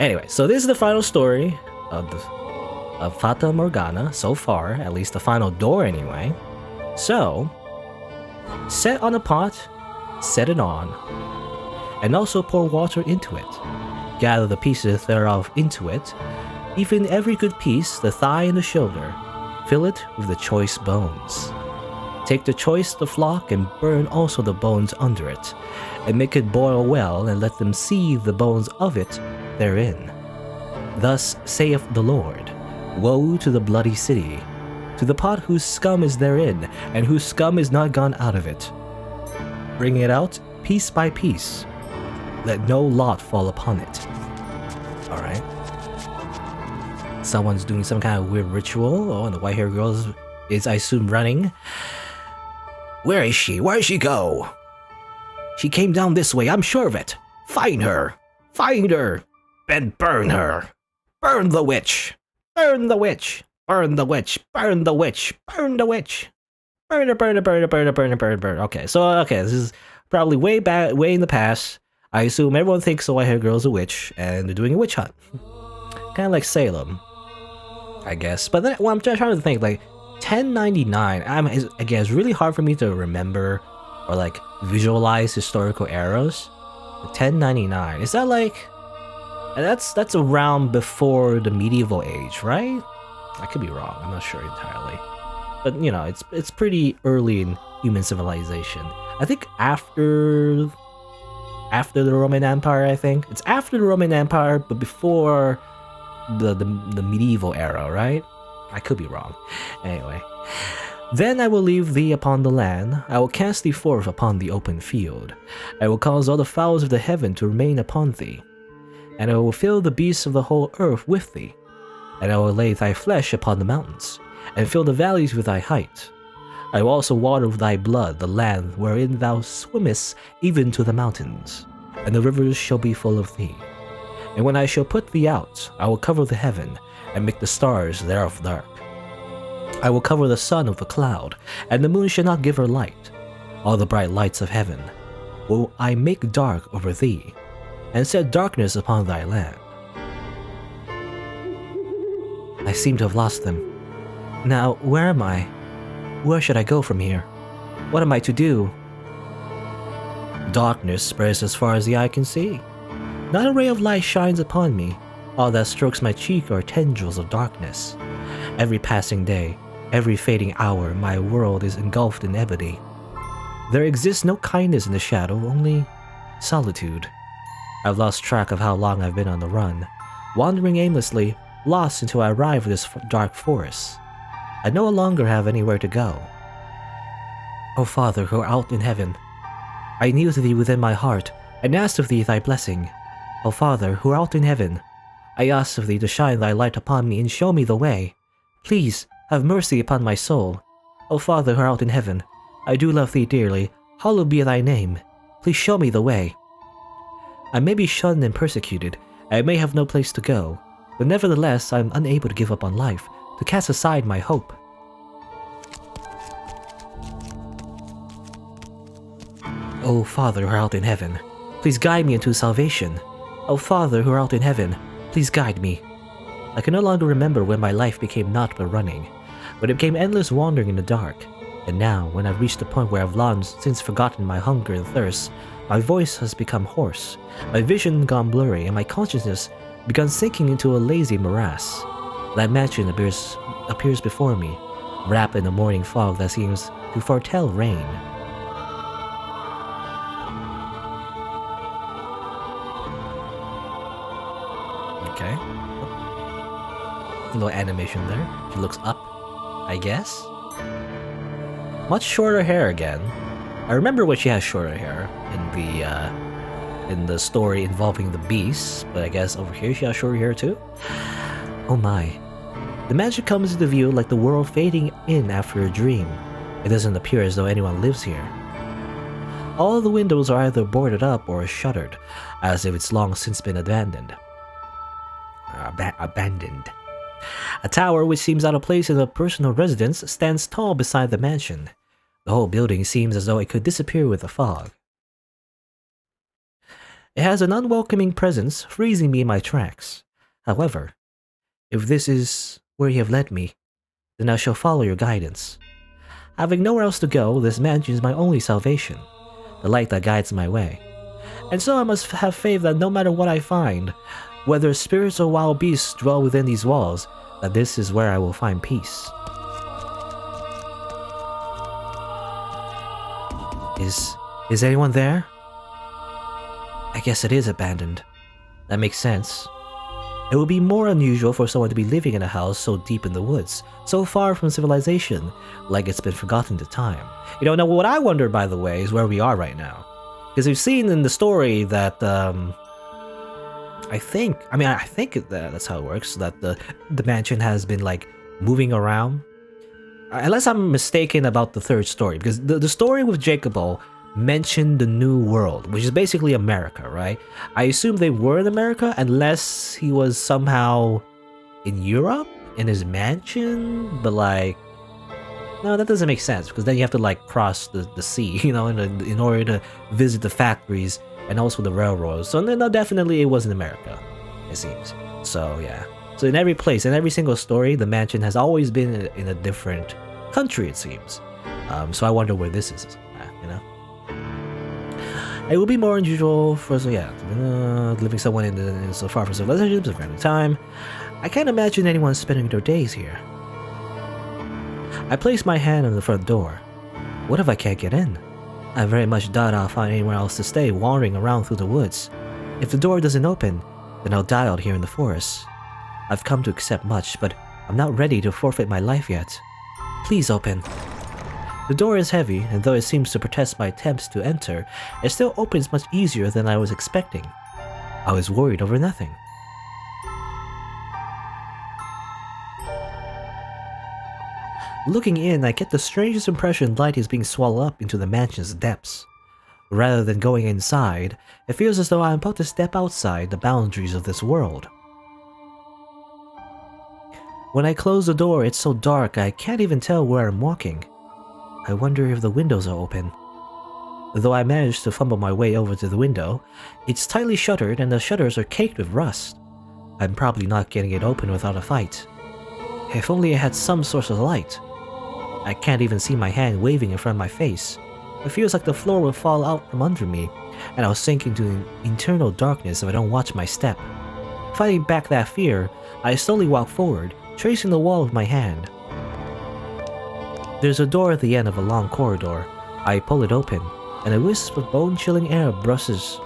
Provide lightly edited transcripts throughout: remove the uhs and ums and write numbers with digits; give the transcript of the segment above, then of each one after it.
Anyway, so this is the final story of Fata Morgana so far, at least the final door anyway. So, set on a pot, set it on, and also pour water into it. Gather the pieces thereof into it, even every good piece, the thigh and the shoulder. Fill it with the choice bones. Take the choice the flock and burn also the bones under it, and make it boil well, and let them see the bones of it therein. Thus saith the Lord, woe to the bloody city, to the pot whose scum is therein, and whose scum is not gone out of it. Bring it out piece by piece. Let no lot fall upon it. Alright. Someone's doing some kind of weird ritual. Oh, and the white haired girl is, I assume, running. Where is she? Where did she go? She came down this way, I'm sure of it. Find her! Find her! And burn her! Burn the witch! Burn the witch! Burn the witch! Burn the witch! Burn the witch! Burn her, burn her, burn her, burn her, burn her, burn her, burn her. Okay, so, this is probably way back, way in the past. I assume everyone thinks the white-haired girl's a witch, and they're doing a witch hunt. Kind of like Salem, I guess. But then, I'm trying to think, like, 1099, again, it's really hard for me to remember or, like, visualize historical eras. 1099, is that, like... That's around before the medieval age, right? I could be wrong, I'm not sure entirely. But, you know, it's pretty early in human civilization. I think after the Roman Empire, I think. It's after the Roman Empire, but before the medieval era, right? I could be wrong. Anyway. Then I will leave thee upon the land, I will cast thee forth upon the open field. I will cause all the fowls of the heaven to remain upon thee. And I will fill the beasts of the whole earth with thee. And I will lay thy flesh upon the mountains, and fill the valleys with thy height. I will also water with thy blood the land wherein thou swimmest even to the mountains, and the rivers shall be full of thee. And when I shall put thee out, I will cover the heaven, and make the stars thereof dark. I will cover the sun with a cloud, and the moon shall not give her light. All the bright lights of heaven will I make dark over thee, and set darkness upon thy land. I seem to have lost them. Now, where am I? Where should I go from here? What am I to do? Darkness spreads as far as the eye can see. Not a ray of light shines upon me. All that strokes my cheek are tendrils of darkness. Every passing day, every fading hour, my world is engulfed in ebony. There exists no kindness in the shadow, only solitude. I've lost track of how long I've been on the run, wandering aimlessly, lost until I arrive at this dark forest. I no longer have anywhere to go. O Father who art out in heaven, I kneel to thee within my heart, and ask of thee thy blessing. O Father who art in heaven, I ask of thee to shine thy light upon me and show me the way. Please, have mercy upon my soul. O Father who art in heaven, I do love thee dearly, hallowed be thy name. Please show me the way. I may be shunned and persecuted, I may have no place to go, but nevertheless I am unable to give up on life, to cast aside my hope. O Father who art in heaven, please guide me into salvation. O Father who art in heaven, please guide me. I can no longer remember when my life became naught but running, when it became endless wandering in the dark, and now, when I've reached the point where I've long since forgotten my hunger and thirst, my voice has become hoarse, my vision gone blurry, and my consciousness begun sinking into a lazy morass. That mansion appears before me, wrapped in a morning fog that seems to foretell rain. Okay. A little animation there. She looks up, I guess. Much shorter hair again. I remember when she has shorter hair in the story involving the beasts, but I guess over here she has shorter hair too. Oh my. The mansion comes into view like the world fading in after a dream. It doesn't appear as though anyone lives here. All the windows are either boarded up or shuttered, as if it's long since been abandoned. A tower which seems out of place in a personal residence stands tall beside the mansion. The whole building seems as though it could disappear with the fog. It has an unwelcoming presence, freezing me in my tracks. However, if this is where you have led me, then I shall follow your guidance. Having nowhere else to go, this mansion is my only salvation, the light that guides my way. And so I must have faith that no matter what I find, whether spirits or wild beasts dwell within these walls, that this is where I will find peace. Is anyone there? I guess it is abandoned. That makes sense. It would be more unusual for someone to be living in a house so deep in the woods, so far from civilization, like it's been forgotten to time. You know, now what I wonder, by the way, is where we are right now. Because we've seen in the story that, I think that's how it works, that the mansion has been, like, moving around. Unless I'm mistaken about the third story, because the story with Jacobo mentioned the New World, which is basically America, right? I assume they were in America, unless he was somehow in Europe, in his mansion, but like, no, that doesn't make sense, because then you have to like cross the sea, you know, in order to visit the factories and also the railroads. So no, definitely it was in America, it seems. So yeah. So in every place, in every single story, the mansion has always been in a different country, it seems. So I wonder where this is, you know? It would be more unusual for, living someone in so far from civilization, so random time. I can't imagine anyone spending their days here. I place my hand on the front door. What if I can't get in? I very much doubt I'll find anywhere else to stay wandering around through the woods. If the door doesn't open, then I'll die out here in the forest. I've come to accept much, but I'm not ready to forfeit my life yet. Please open. The door is heavy, and though it seems to protest my attempts to enter, it still opens much easier than I was expecting. I was worried over nothing. Looking in, I get the strangest impression light is being swallowed up into the mansion's depths. Rather than going inside, it feels as though I am about to step outside the boundaries of this world. When I close the door, it's so dark I can't even tell where I'm walking. I wonder if the windows are open. Though I managed to fumble my way over to the window, it's tightly shuttered and the shutters are caked with rust. I'm probably not getting it open without a fight. If only I had some source of light. I can't even see my hand waving in front of my face. It feels like the floor will fall out from under me, and I'll sink into internal darkness if I don't watch my step. Fighting back that fear, I slowly walk forward, tracing the wall with my hand. There's a door at the end of a long corridor. I pull it open, and a wisp of bone-chilling air brushes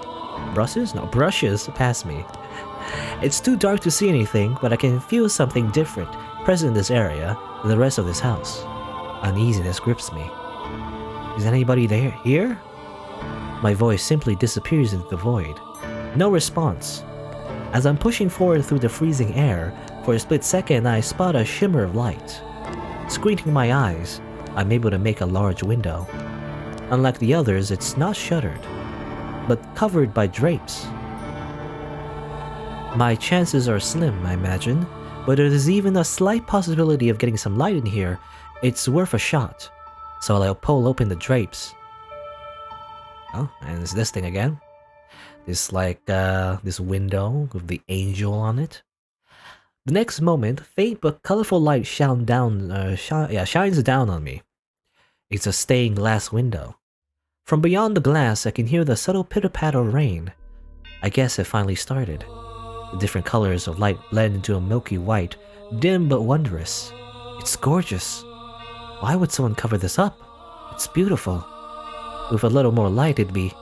past me. It's too dark to see anything, but I can feel something different present in this area than the rest of this house. Uneasiness grips me. Is anybody here? My voice simply disappears into the void. No response. As I'm pushing forward through the freezing air, for a split second I spot a shimmer of light. Squinting my eyes, I'm able to make a large window. Unlike the others, it's not shuttered, but covered by drapes. My chances are slim, I imagine, but if there's even a slight possibility of getting some light in here, it's worth a shot. So I'll pull open the drapes. Oh, and it's this thing again. This this window with the angel on it. The next moment, faint but colorful light shines down on me. It's a stained glass window. From beyond the glass, I can hear the subtle pitter-patter of rain. I guess it finally started. The different colors of light blend into a milky white, dim but wondrous. It's gorgeous. Why would someone cover this up? It's beautiful. With a little more light, it'd be...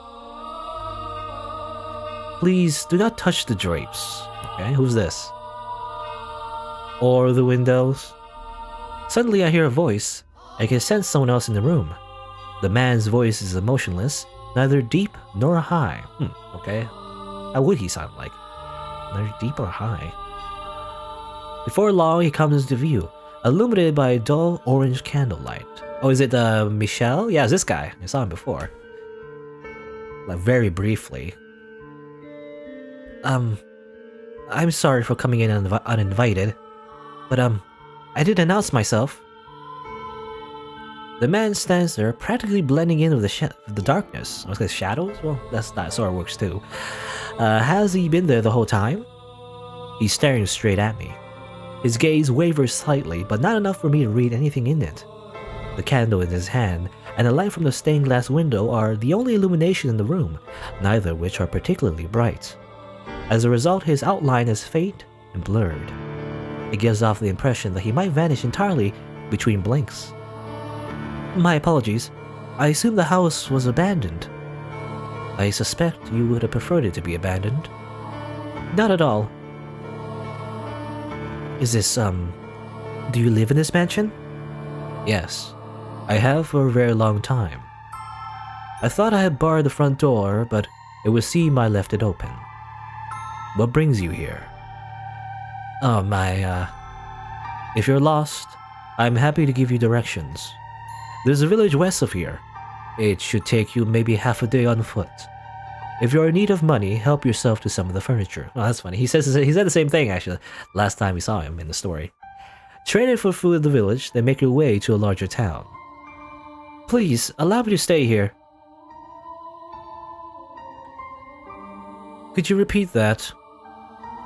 Please do not touch the drapes. Okay, who's this? Or the windows? Suddenly I hear a voice. I can sense someone else in the room. The man's voice is emotionless, neither deep nor high. Okay. How would he sound like? Neither deep or high. Before long, he comes into view, illuminated by a dull orange candlelight. Oh, is it Michel? Yeah, it's this guy. I saw him before. Like, very briefly. I'm sorry for coming in uninvited, but I did announce myself. The man stands there, practically blending in with the darkness. I was gonna say shadows? Well, that sort of works too. Has he been there the whole time? He's staring straight at me. His gaze wavers slightly, but not enough for me to read anything in it. The candle in his hand and the light from the stained glass window are the only illumination in the room, neither of which are particularly bright. As a result, his outline is faint and blurred. It gives off the impression that he might vanish entirely between blinks. My apologies. I assume the house was abandoned. I suspect you would have preferred it to be abandoned. Not at all. Is this, do you live in this mansion? Yes, I have for a very long time. I thought I had barred the front door, but it would seem I left it open. What brings you here? If you're lost, I'm happy to give you directions. There's a village west of here. It should take you maybe half a day on foot. If you're in need of money, help yourself to some of the furniture. Oh, that's funny. He said the same thing, actually, last time we saw him in the story. Trade it for food in the village, then make your way to a larger town. Please, allow me to stay here. Could you repeat that?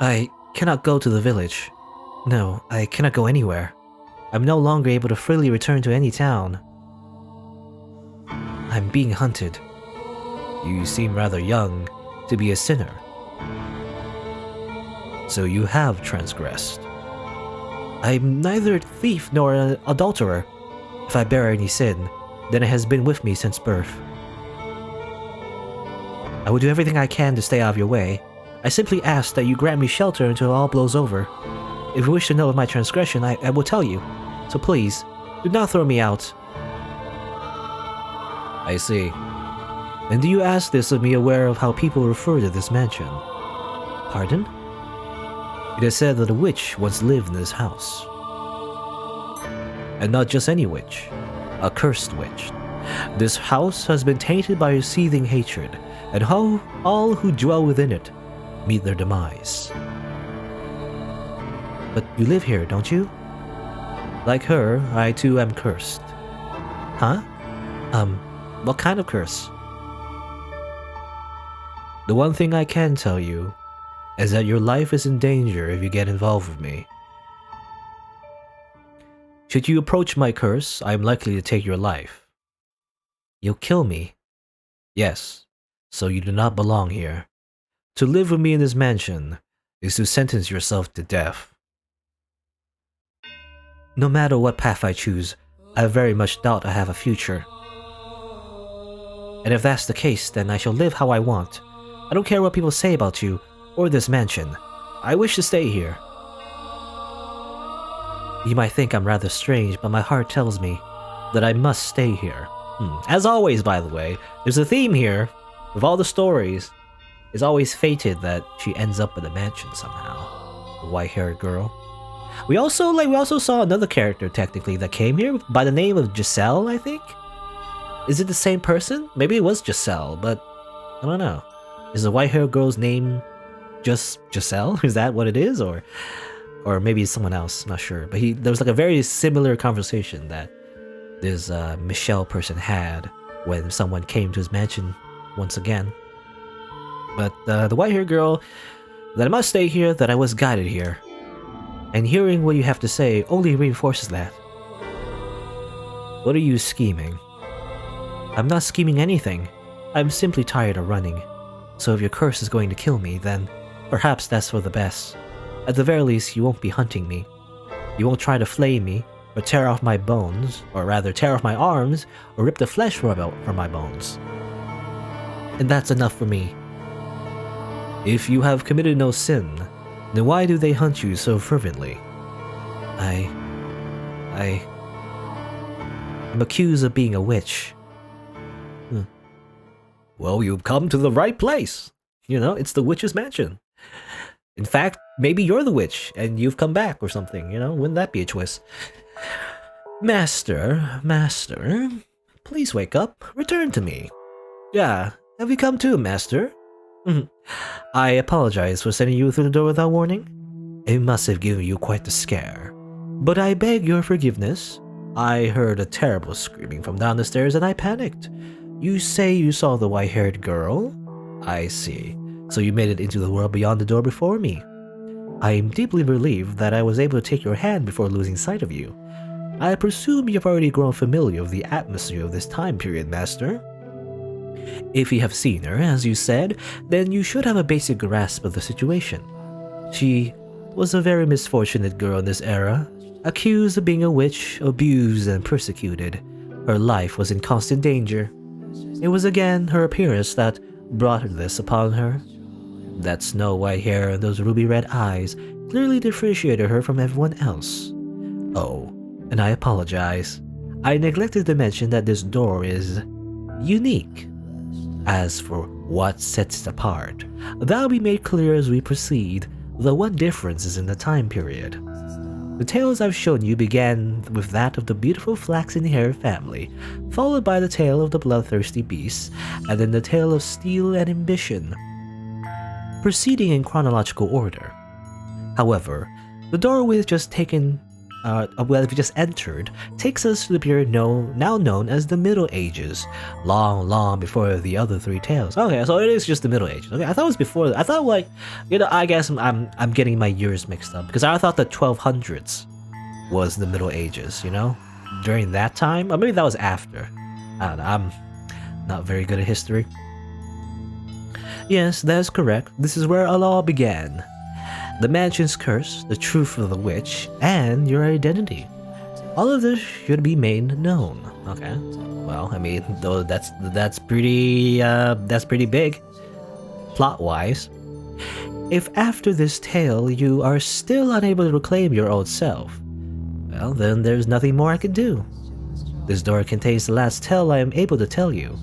I cannot go to the village. No, I cannot go anywhere. I'm no longer able to freely return to any town. I'm being hunted. You seem rather young to be a sinner. So you have transgressed. I'm neither a thief nor an adulterer. If I bear any sin, then it has been with me since birth. I will do everything I can to stay out of your way. I simply ask that you grant me shelter until all blows over. If you wish to know of my transgression, I will tell you. So please, do not throw me out. I see. And do you ask this of me aware of how people refer to this mansion? Pardon? It is said that a witch once lived in this house. And not just any witch, a cursed witch. This house has been tainted by a seething hatred, and all who dwell within it meet their demise. But you live here, don't you? Like her, I too am cursed. Huh? What kind of curse? The one thing I can tell you is that your life is in danger if you get involved with me. Should you approach my curse, I am likely to take your life. You'll kill me? Yes, so you do not belong here. To live with me in this mansion is to sentence yourself to death. No matter what path I choose, I very much doubt I have a future. And if that's the case, then I shall live how I want. I don't care what people say about you, or this mansion. I wish to stay here. You might think I'm rather strange, but my heart tells me that I must stay here. As always, by the way, there's a theme here. With all the stories, it's always fated that she ends up in a mansion somehow. The white-haired girl. We also saw another character, technically, that came here by the name of Giselle, I think? Is it the same person? Maybe it was Giselle, but I don't know. Is the white-haired girl's name just Giselle? Is that what it is? Or maybe it's someone else, I'm not sure. But there was like a very similar conversation that this Michelle person had when someone came to his mansion once again. But the white-haired girl, that I must stay here, that I was guided here. And hearing what you have to say only reinforces that. What are you scheming? I'm not scheming anything. I'm simply tired of running. So if your curse is going to kill me, then perhaps that's for the best. At the very least, you won't be hunting me. You won't try to flay me, or tear off my bones, or rather tear off my arms, or rip the flesh from my bones. And that's enough for me. If you have committed no sin, then why do they hunt you so fervently? I'm accused of being a witch. Well, you've come to the right place. You know, it's the witch's mansion. In fact, maybe you're the witch, and you've come back or something, you know? Wouldn't that be a twist? Master, please wake up. Return to me. Yeah, have you come to, Master? I apologize for sending you through the door without warning. It must have given you quite the scare. But I beg your forgiveness. I heard a terrible screaming from down the stairs and I panicked. You say you saw the white-haired girl? I see. So you made it into the world beyond the door before me. I am deeply relieved that I was able to take your hand before losing sight of you. I presume you've already grown familiar with the atmosphere of this time period, Master. If you have seen her, as you said, then you should have a basic grasp of the situation. She was a very misfortunate girl in this era, accused of being a witch, abused and persecuted. Her life was in constant danger. It was again her appearance that brought this upon her. That snow white hair and those ruby red eyes clearly differentiated her from everyone else. Oh, and I apologize. I neglected to mention that this door is unique. As for what sets it apart, that will be made clear as we proceed, though one difference is in the time period. The tales I've shown you began with that of the beautiful flaxen-haired family, followed by the tale of the bloodthirsty beast, and then the tale of steel and ambition, proceeding in chronological order. However, the door we've just entered takes us to the period now known as the Middle Ages, long before the other three tales. Okay, so it is just the Middle Ages. Okay, I thought it was before. I thought I guess I'm getting my years mixed up because I thought the 1200s was the Middle Ages. During that time, or maybe that was after. I don't know. I'm not very good at history. Yes, that is correct. This is where it all began. The mansion's curse, the truth of the witch, and your identity. All of this should be made known. Okay. Well, I mean, though that's pretty big, plot-wise. If after this tale you are still unable to reclaim your old self, well, then there's nothing more I can do. This door contains the last tale I am able to tell you.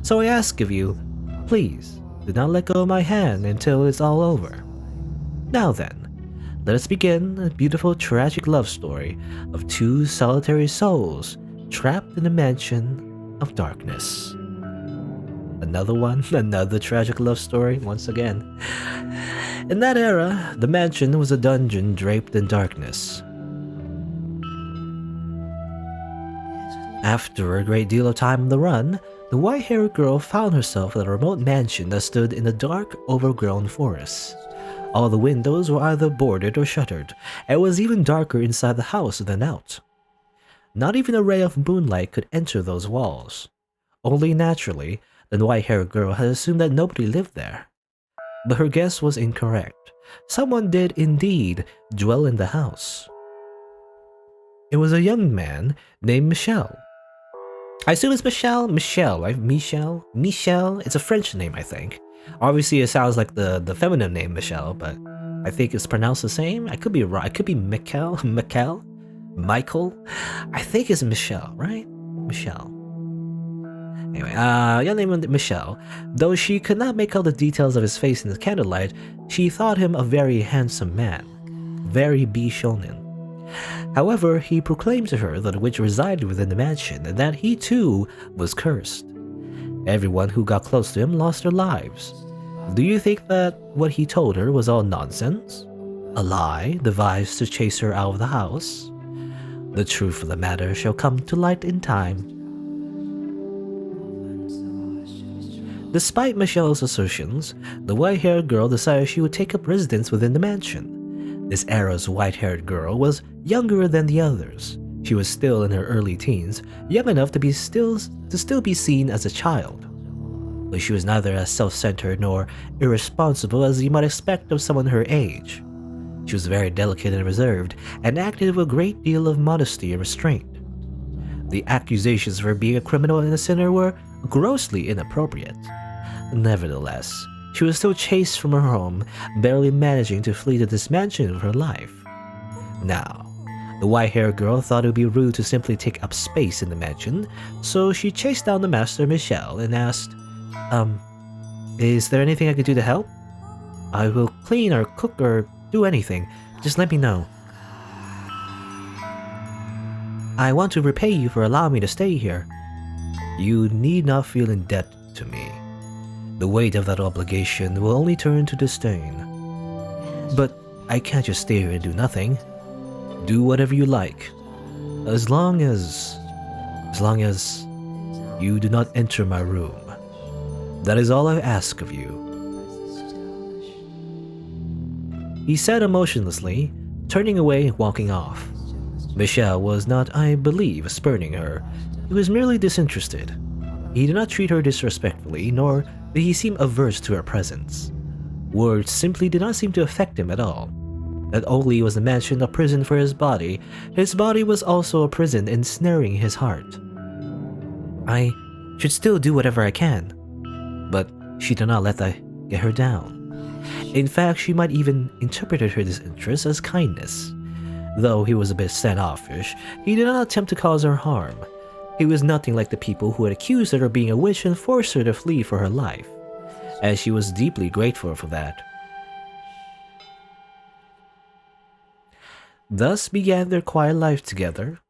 So I ask of you, please, do not let go of my hand until it's all over. Now then, let us begin a beautiful tragic love story of two solitary souls trapped in a mansion of darkness. Another tragic love story once again. In that era, the mansion was a dungeon draped in darkness. After a great deal of time on the run, the white-haired girl found herself at a remote mansion that stood in a dark, overgrown forest. All the windows were either boarded or shuttered, and it was even darker inside the house than out. Not even a ray of moonlight could enter those walls. Only naturally, the white-haired girl had assumed that nobody lived there. But her guess was incorrect. Someone did indeed dwell in the house. It was a young man named Michel. I assume it's Michel, right? Michel. It's a French name, I think. Obviously, it sounds like the feminine name Michel, but I think it's pronounced the same. I could be wrong. It could be Michael. I think it's Michel, right? Michel. Anyway, young name Michel. Though she could not make out the details of his face in the candlelight, she thought him a very handsome man, very bishonen. However, he proclaimed to her that a witch resided within the mansion and that he too was cursed. Everyone who got close to him lost their lives. Do you think that what he told her was all nonsense? A lie devised to chase her out of the house? The truth of the matter shall come to light in time. Despite Michelle's assertions, the white-haired girl decided she would take up residence within the mansion. This era's white-haired girl was younger than the others. She was still in her early teens, young enough to still be seen as a child. But she was neither as self-centered nor irresponsible as you might expect of someone her age. She was very delicate and reserved, and acted with a great deal of modesty and restraint. The accusations of her being a criminal and a sinner were grossly inappropriate. Nevertheless, she was still chased from her home, barely managing to flee to this mansion of her life. Now, the white-haired girl thought it would be rude to simply take up space in the mansion, so she chased down the master Michel and asked, is there anything I could do to help? I will clean or cook or do anything, just let me know. I want to repay you for allowing me to stay here. You need not feel in debt to me. The weight of that obligation will only turn to disdain. But I can't just stay here and do nothing. Do whatever you like. As long as you do not enter my room, that is all I ask of you. He said emotionlessly, turning away and walking off. Michelle was not, I believe, spurning her. He was merely disinterested. He did not treat her disrespectfully, nor did he seem averse to her presence. Words simply did not seem to affect him at all. Not only was the mansion a prison for his body was also a prison ensnaring his heart. I should still do whatever I can, but she did not let that get her down. In fact, she might even interpreted her disinterest as kindness. Though he was a bit standoffish, he did not attempt to cause her harm. He was nothing like the people who had accused her of being a witch and forced her to flee for her life, and she was deeply grateful for that. Thus began their quiet life together.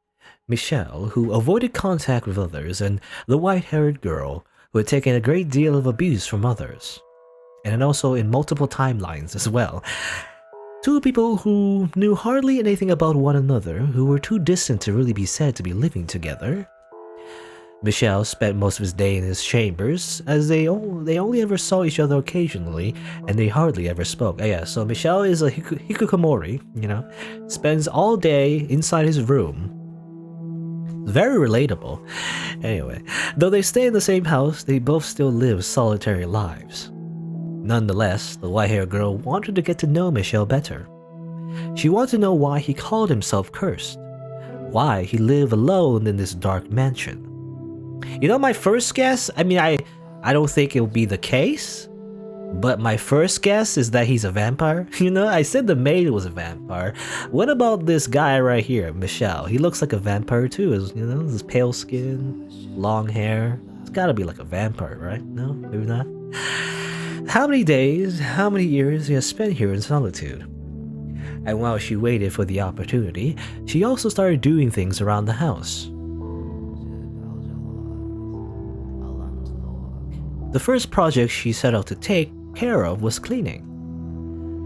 Michelle, who avoided contact with others, and the white-haired girl, who had taken a great deal of abuse from others, and also in multiple timelines as well. Two people who knew hardly anything about one another, who were too distant to really be said to be living together. Michelle spent most of his day in his chambers, as they only ever saw each other occasionally, and they hardly ever spoke. Yeah, so Michelle is a hikikomori, spends all day inside his room. Very relatable. Anyway, though they stay in the same house, they both still live solitary lives. Nonetheless, the white-haired girl wanted to get to know Michelle better. She wanted to know why he called himself cursed, why he lived alone in this dark mansion. My first guess, I don't think it'll be the case, but my first guess is that he's a vampire. I said the maid was a vampire. What about this guy right here, Michelle? He looks like a vampire too, his pale skin, long hair. It's gotta be like a vampire, right? No, maybe not. How many days, how many years he has spent here in solitude? And while she waited for the opportunity, she also started doing things around the house. The first project she set out to take care of was cleaning.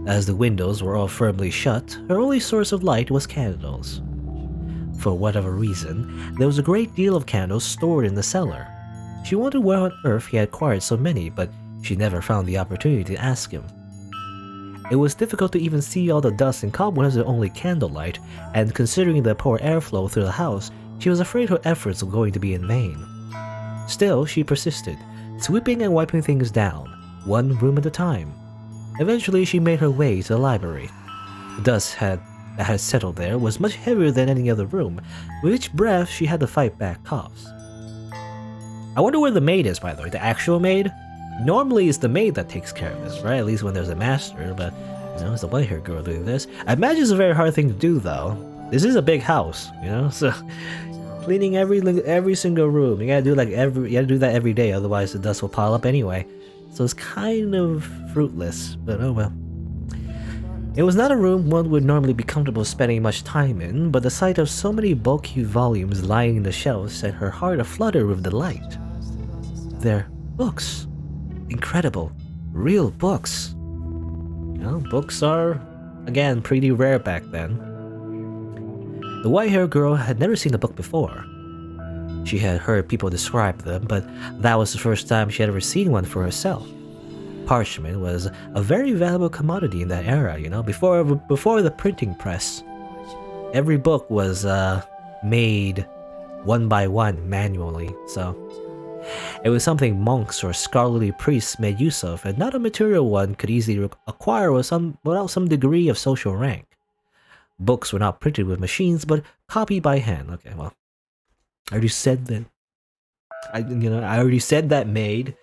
As the windows were all firmly shut, her only source of light was candles. For whatever reason, there was a great deal of candles stored in the cellar. She wondered where on earth he had acquired so many, but she never found the opportunity to ask him. It was difficult to even see all the dust and cobwebs with only candlelight, and considering the poor airflow through the house, she was afraid her efforts were going to be in vain. Still, she persisted, sweeping and wiping things down, one room at a time. Eventually, she made her way to the library. The dust that had settled there was much heavier than any other room. With each breath, she had to fight back coughs. I wonder where the maid is, by the way. The actual maid? Normally, it's the maid that takes care of this, right? At least when there's a master, but it's the white-haired girl doing this. I imagine it's a very hard thing to do, though. This is a big house, so cleaning every single room. You gotta do that every day, otherwise the dust will pile up anyway. So it's kind of fruitless, but oh well. It was not a room one would normally be comfortable spending much time in, but the sight of so many bulky volumes lying in the shelves set her heart aflutter with delight. They're books. Incredible, real books. Books are, again, pretty rare back then. The white-haired girl had never seen a book before. She had heard people describe them, but that was the first time she had ever seen one for herself. Parchment was a very valuable commodity in that era, before the printing press. Every book was made one by one manually, so it was something monks or scholarly priests made use of, and not a material one could easily acquire without some degree of social rank. Books were not printed with machines, but copied by hand. Okay, well, I already said that. I already said that maid,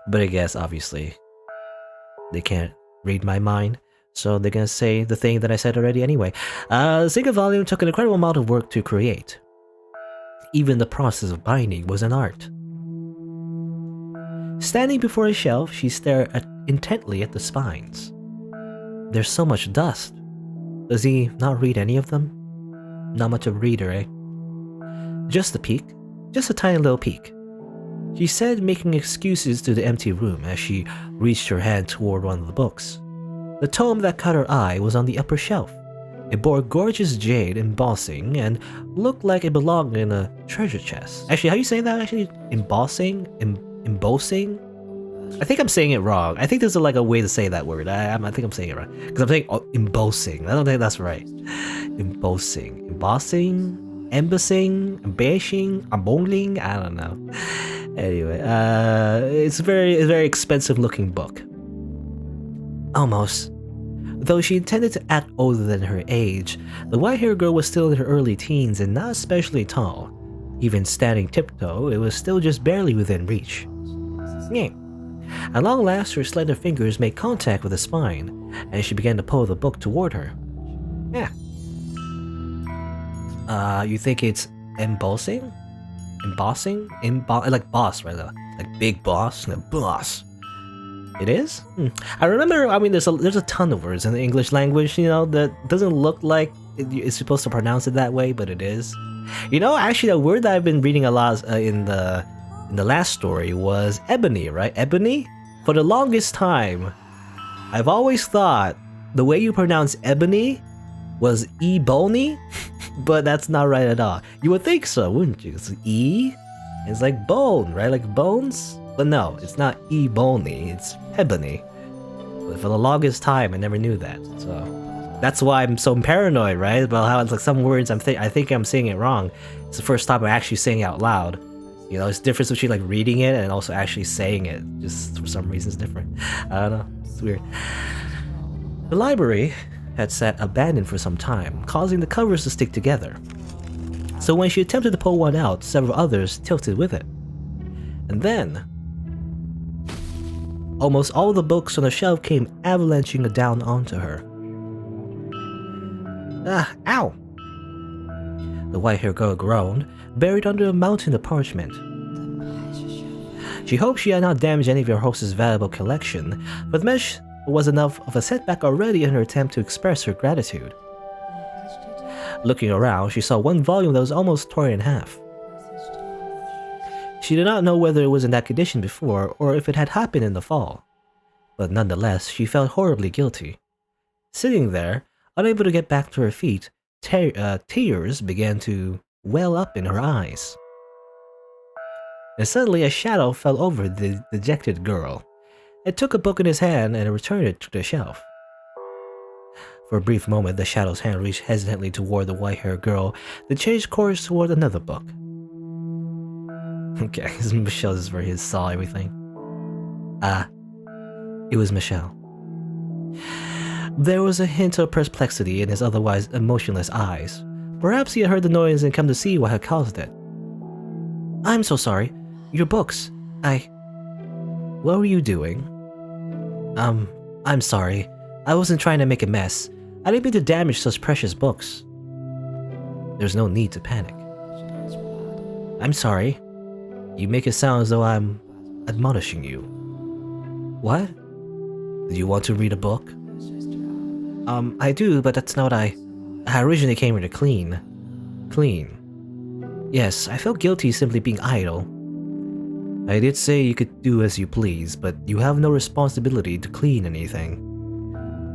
but I guess obviously they can't read my mind, so they're gonna say the thing that I said already anyway. The single volume took an incredible amount of work to create. Even the process of binding was an art. Standing before a shelf, she stared intently at the spines. There's so much dust. Does he not read any of them? Not much of a reader, eh? Just a peek. Just a tiny little peek. She said, making excuses to the empty room as she reached her hand toward one of the books. The tome that caught her eye was on the upper shelf. It bore gorgeous jade embossing and looked like it belonged in a treasure chest. Actually, how you say that? Actually, embossing? Embossing? I think I'm saying it wrong. I think there's like a way to say that word. I think I'm saying it wrong. Because I'm saying embossing. I don't think that's right. Embossing. Embossing? Embossing? Embossing? I don't know. Anyway, it's a very expensive looking book. Almost. Though she intended to act older than her age, the white-haired girl was still in her early teens and not especially tall. Even standing tiptoe, it was still just barely within reach. Yeah. At long last, her slender fingers made contact with the spine, and she began to pull the book toward her. Yeah. You think it's embossing? Embossing? Like boss, right? Like big boss? No, boss. It is? I remember, I mean, there's a ton of words in the English language, you know, that doesn't look like it's supposed to pronounce it that way, but it is. You know, actually, a word that I've been reading a lot in the last story was ebony, right? Ebony? For the longest time, I've always thought the way you pronounce ebony was ebony, but that's not right at all. You would think so, wouldn't you? It's E, it's like bone, right? Like bones? But no, it's not ebony, it's ebony. But for the longest time, I never knew that. So that's why I'm so paranoid, right? About how it's like some words I think I'm saying it wrong. It's the first time I'm actually saying it out loud. You know, it's the difference between like reading it and also actually saying it. Just for some reason it's different. I don't know. It's weird. The library had sat abandoned for some time, causing the covers to stick together. So when she attempted to pull one out, several others tilted with it. And then almost all the books on the shelf came avalanching down onto her. Ow! The white-haired girl groaned, buried under a mountain of parchment. She hoped she had not damaged any of her host's valuable collection, but the mess was enough of a setback already in her attempt to express her gratitude. Looking around, she saw one volume that was almost torn in half. She did not know whether it was in that condition before or if it had happened in the fall, but nonetheless she felt horribly guilty. Sitting there, unable to get back to her feet, tears began to well up in her eyes. And suddenly a shadow fell over the dejected girl. It took a book in his hand and returned it to the shelf. For a brief moment, the shadow's hand reached hesitantly toward the white-haired girl, then changed course toward another book. Okay, Michelle is where he saw everything. It was Michelle. There was a hint of perplexity in his otherwise emotionless eyes. Perhaps he had heard the noise and come to see what had caused it. I'm so sorry. Your books. What were you doing? I'm sorry. I wasn't trying to make a mess. I didn't mean to damage such precious books. There's no need to panic. I'm sorry. You make it sound as though I'm admonishing you. What? Do you want to read a book? I do, but that's not what I originally came here to clean. Clean. Yes, I felt guilty simply being idle. I did say you could do as you please, but you have no responsibility to clean anything.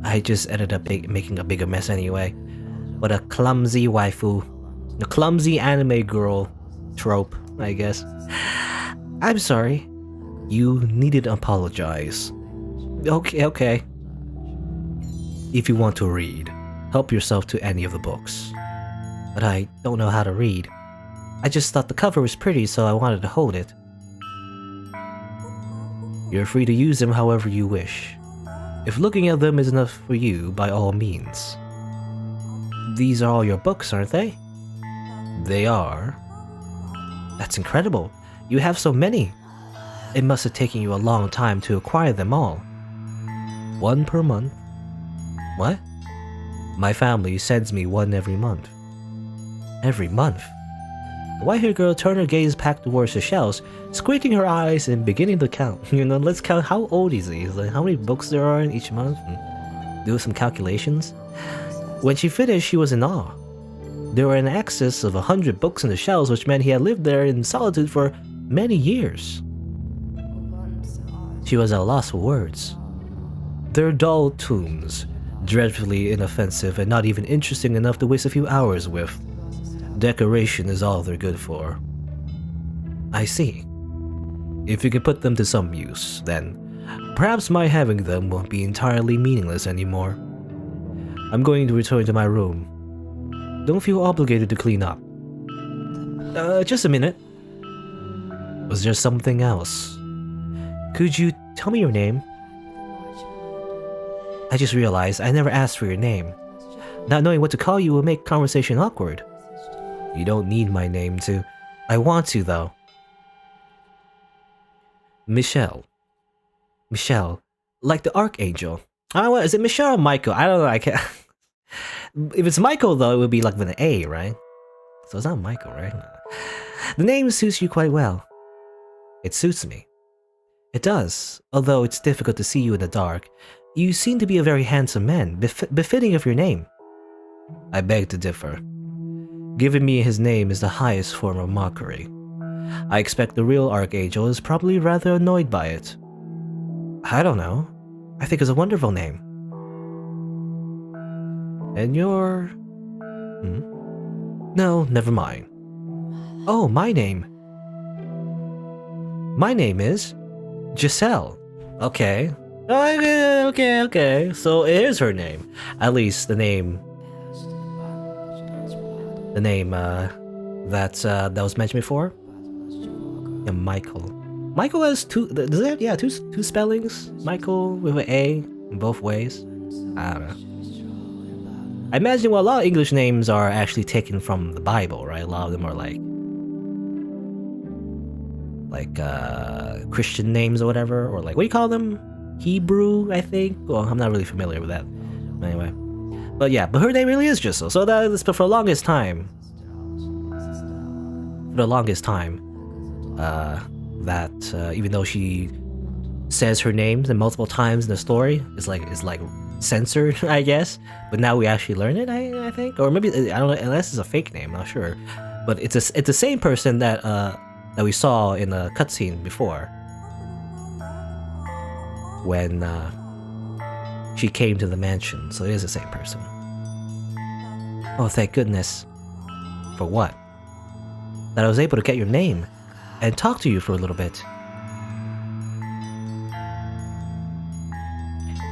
I just ended up making a bigger mess anyway. What a clumsy waifu. A clumsy anime girl trope, I guess. I'm sorry. You needed to apologize. Okay. If you want to read, help yourself to any of the books. But I don't know how to read. I just thought the cover was pretty, so I wanted to hold it. You're free to use them however you wish. If looking at them is enough for you, by all means. These are all your books, aren't they? They are. That's incredible. You have so many. It must have taken you a long time to acquire them all. One per month. What? My family sends me one every month. Every month? The white-haired girl turned her gaze back towards the shelves, squinting her eyes and beginning to count. Let's count how old is he? Like how many books there are in each month and do some calculations. When she finished, she was in awe. There were in excess of 100 books in the shelves, which meant he had lived there in solitude for many years. She was at a loss for words. Their dull tomes, Dreadfully inoffensive and not even interesting enough to waste a few hours with. Decoration is all they're good for. I see. If you can put them to some use, then perhaps my having them won't be entirely meaningless anymore. I'm going to return to my room. Don't feel obligated to clean up. Just a minute. Was there something else? Could you tell me your name? I just realized I never asked for your name. Not knowing what to call you will make conversation awkward. You don't need my name to. I want to, though. Michelle. Michelle. Like the Archangel. Oh, is it Michelle or Michael? I don't know, I can't. If it's Michael, though, it would be like with an A, right? So it's not Michael, right? The name suits you quite well. It suits me. It does, although it's difficult to see you in the dark. You seem to be a very handsome man, befitting of your name. I beg to differ. Giving me his name is the highest form of mockery. I expect the real Archangel is probably rather annoyed by it. I don't know. I think it's a wonderful name. And you're... No, never mind. Oh, my name. My name is... Giselle. Okay. Okay. So it is her name. At least the name... that was mentioned before? Yeah, Michael. Michael has two... Does that? Yeah, two spellings? Michael with an A in both ways? I don't know. I imagine, well, a lot of English names are actually taken from the Bible, right? A lot of them are like Christian names or whatever, or like, what do you call them? Hebrew, I think? Well, I'm not really familiar with that. Anyway. But yeah, but her name really is Giselle. So that is, but for the longest time, even though she says her names and multiple times in the story, is like censored, I guess. But now we actually learn it, I think, or maybe I don't know, unless it's a fake name, I'm not sure. But it's the same person that we saw in the cutscene before, when she came to the mansion. So it is the same person. Oh, thank goodness. For what? That I was able to get your name and talk to you for a little bit.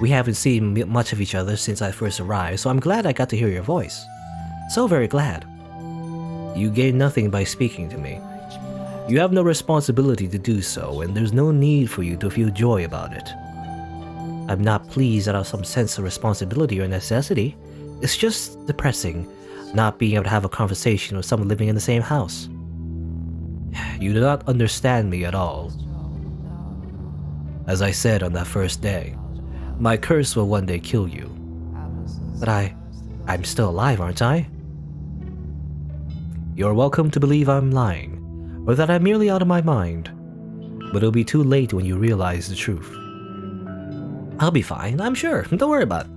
We haven't seen much of each other since I first arrived, so I'm glad I got to hear your voice. So very glad. You gain nothing by speaking to me. You have no responsibility to do so, and there's no need for you to feel joy about it. I'm not pleased out of some sense of responsibility or necessity. It's just depressing not being able to have a conversation with someone living in the same house. You do not understand me at all. As I said on that first day, my curse will one day kill you. But I'm still alive, aren't I? You're welcome to believe I'm lying, or that I'm merely out of my mind. But it'll be too late when you realize the truth. I'll be fine, I'm sure. Don't worry about it.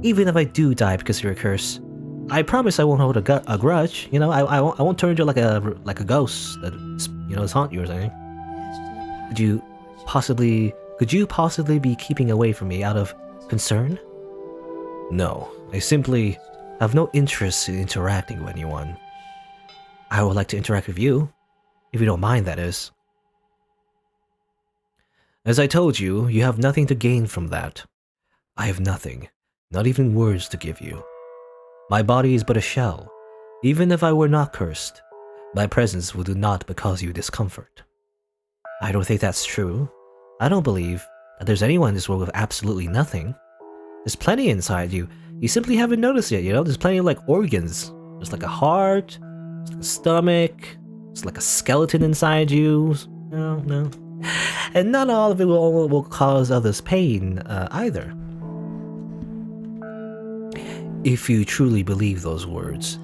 Even if I do die because of your curse, I promise I won't hold a grudge. You know, I won't turn into like a ghost that, you know, is haunt you or something. Could you possibly be keeping away from me out of concern? No, I simply have no interest in interacting with anyone. I would like to interact with you, if you don't mind, that is. As I told you, you have nothing to gain from that. I have nothing, not even words to give you. My body is but a shell. Even if I were not cursed, my presence would not cause you discomfort. I don't think that's true. I don't believe that there's anyone in this world with absolutely nothing. There's plenty inside you. You simply haven't noticed it, you know? There's plenty of like organs. There's like a heart, there's like a stomach, there's like a skeleton inside you. No. And not all of it will cause others pain either. If you truly believe those words,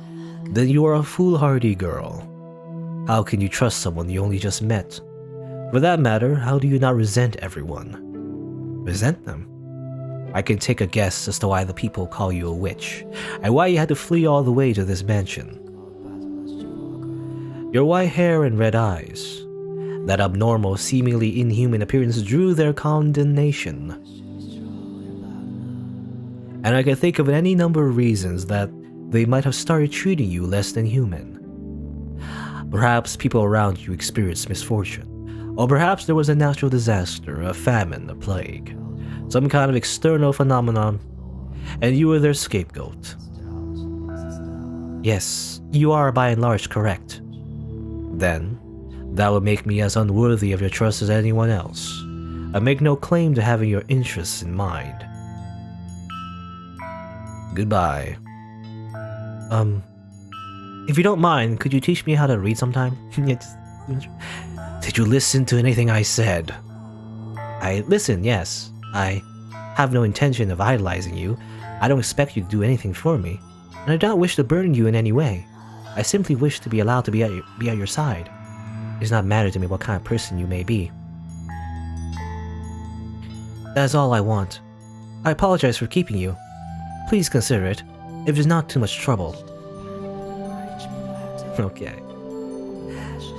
then you are a foolhardy girl. How can you trust someone you only just met? For that matter, how do you not resent everyone? Resent them? I can take a guess as to why the people call you a witch, and why you had to flee all the way to this mansion. Your white hair and red eyes, that abnormal, seemingly inhuman appearance drew their condemnation. and I can think of any number of reasons that they might have started treating you less than human. Perhaps people around you experienced misfortune, or perhaps there was a natural disaster, a famine, a plague, some kind of external phenomenon, and you were their scapegoat. Yes, you are by and large correct. Then, that would make me as unworthy of your trust as anyone else. I make no claim to having your interests in mind. Goodbye. If you don't mind, could you teach me how to read sometime? Did you listen to anything I said? I listened, yes. I have no intention of idolizing you. I don't expect you to do anything for me, and I don't wish to burden you in any way. I simply wish to be allowed to be at your side. It does not matter to me what kind of person you may be. That is all I want. I apologize for keeping you. Please consider it, if it's not too much trouble. Okay.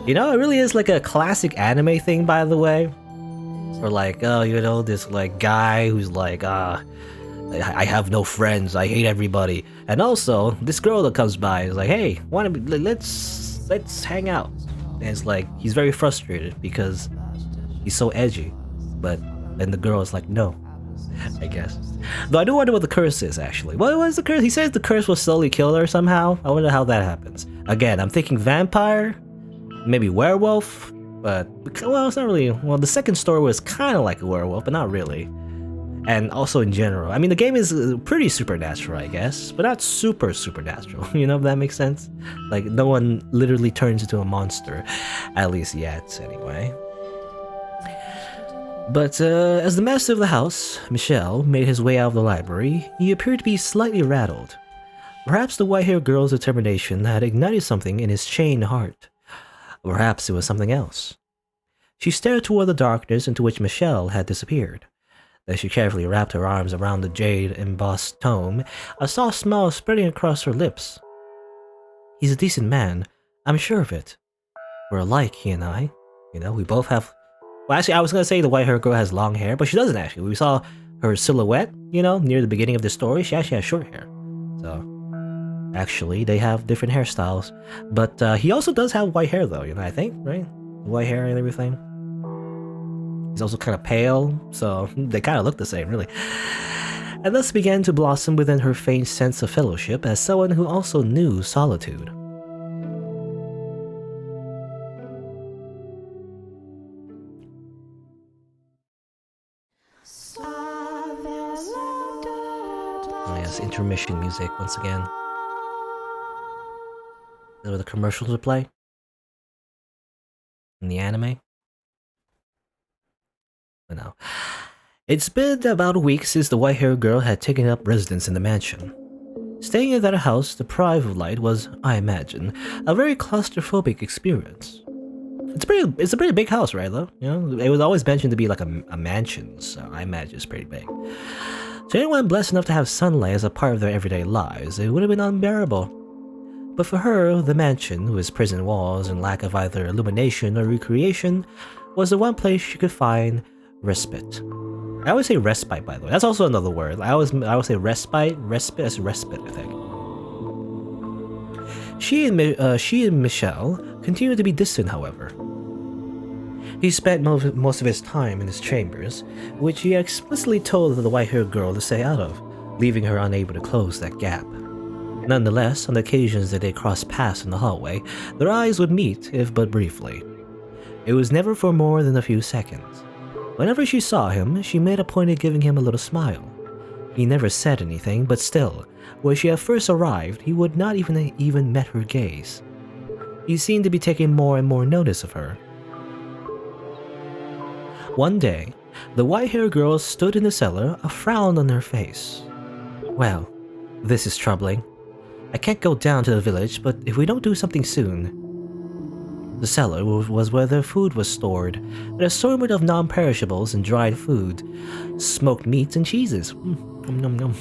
You know, it really is like a classic anime thing, by the way. Or like, oh, you know, this like guy who's like, I have no friends, I hate everybody. And also, this girl that comes by is like, hey, let's hang out. And it's like, he's very frustrated because he's so edgy. But then the girl is like, no, I guess. Though I do wonder what the curse is, actually. What was the curse? He says the curse will slowly kill her somehow. I wonder how that happens. Again, I'm thinking vampire, maybe werewolf, but, well, it's not really. Well, the second story was kind of like a werewolf, but not really. And also in general. I mean, the game is pretty supernatural, I guess, but not super supernatural. You know, if that makes sense? Like, no one literally turns into a monster. At least yet, anyway. But as the master of the house, Michel, made his way out of the library, he appeared to be slightly rattled. Perhaps the white-haired girl's determination had ignited something in his chained heart. Perhaps it was something else. She stared toward the darkness into which Michel had disappeared. As she carefully wrapped her arms around the jade-embossed tome, a soft smile spreading across her lips. He's a decent man, I'm sure of it. We're alike, he and I. You know, we both have... Well, actually, I was going to say the white-haired girl has long hair, but she doesn't actually. We saw her silhouette, you know, near the beginning of the story. She actually has short hair. So, actually, they have different hairstyles. But he also does have white hair, though, you know, I think, right? White hair and everything. He's also kind of pale, so they kind of look the same, really. And thus began to blossom within her faint sense of fellowship as someone who also knew solitude. Oh yes, intermission music once again. There were the commercials would play in the anime. But no. It's been about a week since the white-haired girl had taken up residence in the mansion. Staying in that house deprived of light was, I imagine, a very claustrophobic experience. It's a pretty big house, right, though? You know, it was always mentioned to be like a mansion, so I imagine it's pretty big. To anyone blessed enough to have sunlight as a part of their everyday lives, it would have been unbearable. But for her, the mansion, with its prison walls and lack of either illumination or recreation, was the one place she could find respite. I always say respite, by the way. That's also another word. I always say respite. Respite is respite, I think. She and Michel continued to be distant, however. He spent most of his time in his chambers, which he explicitly told the white-haired girl to stay out of, leaving her unable to close that gap. Nonetheless, on the occasions that they crossed paths in the hallway, their eyes would meet, if but briefly. It was never for more than a few seconds. Whenever she saw him, she made a point of giving him a little smile. He never said anything, but still, where she had first arrived, he would not even met her gaze. He seemed to be taking more and more notice of her. One day, the white-haired girl stood in the cellar, a frown on her face. Well, this is troubling. I can't go down to the village, but if we don't do something soon... The cellar was where their food was stored, an assortment of non-perishables and dried food, smoked meats and cheeses. Nom, nom.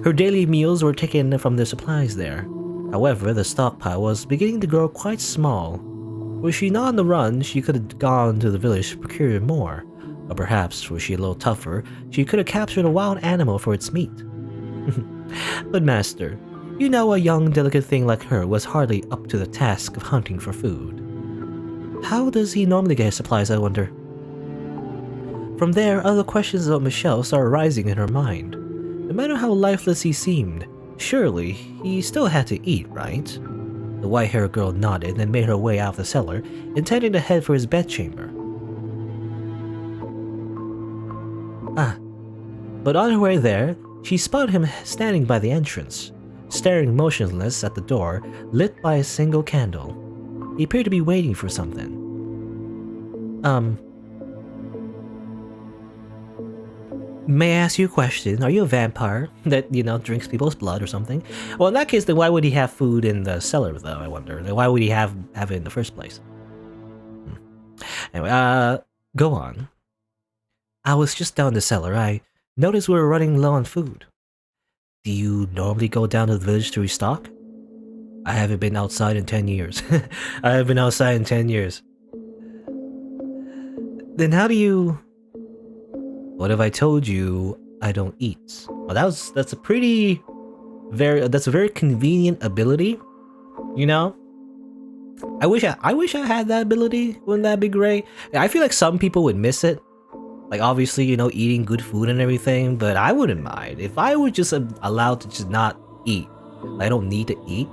Her daily meals were taken from their supplies there. However, the stockpile was beginning to grow quite small. Were she not on the run, she could have gone to the village to procure more. Or perhaps, were she a little tougher, she could have captured a wild animal for its meat. But master, you know a young delicate thing like her was hardly up to the task of hunting for food. How does he normally get his supplies, I wonder? From there, other questions about Michelle started rising in her mind. No matter how lifeless he seemed, surely he still had to eat, right? The white-haired girl nodded and made her way out of the cellar, intending to head for his bedchamber. But on her way there, she spotted him standing by the entrance, staring motionless at the door, lit by a single candle. He appeared to be waiting for something. May I ask you a question? Are you a vampire that, drinks people's blood or something? Well, in that case, then why would he have food in the cellar, though, I wonder? Then why would he have it in the first place? Anyway, go on. I was just down the cellar. I noticed we were running low on food. Do you normally go down to the village to restock? I haven't been outside in 10 years. I haven't been outside in 10 years. Then how do you... What if I told you I don't eat? Well, that's a very convenient ability, you know? I wish I had that ability. Wouldn't that be great? I feel like some people would miss it. Like, obviously, eating good food and everything, but I wouldn't mind. If I were just allowed to just not eat, I don't need to eat,